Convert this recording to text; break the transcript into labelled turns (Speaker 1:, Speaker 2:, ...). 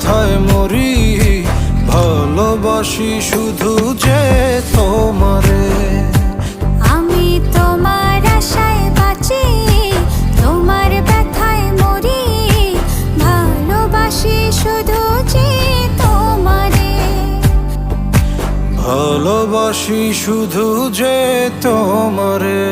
Speaker 1: ব্যথায় মরি, ভালোবাসি শুধু যে তোমারে।
Speaker 2: আমি তোমার আশায় বাঁচি, তোমার ব্যথায় মরি, ভালোবাসি শুধু যে তোমারে।
Speaker 1: ভালোবাসি শুধু যে তোমারে।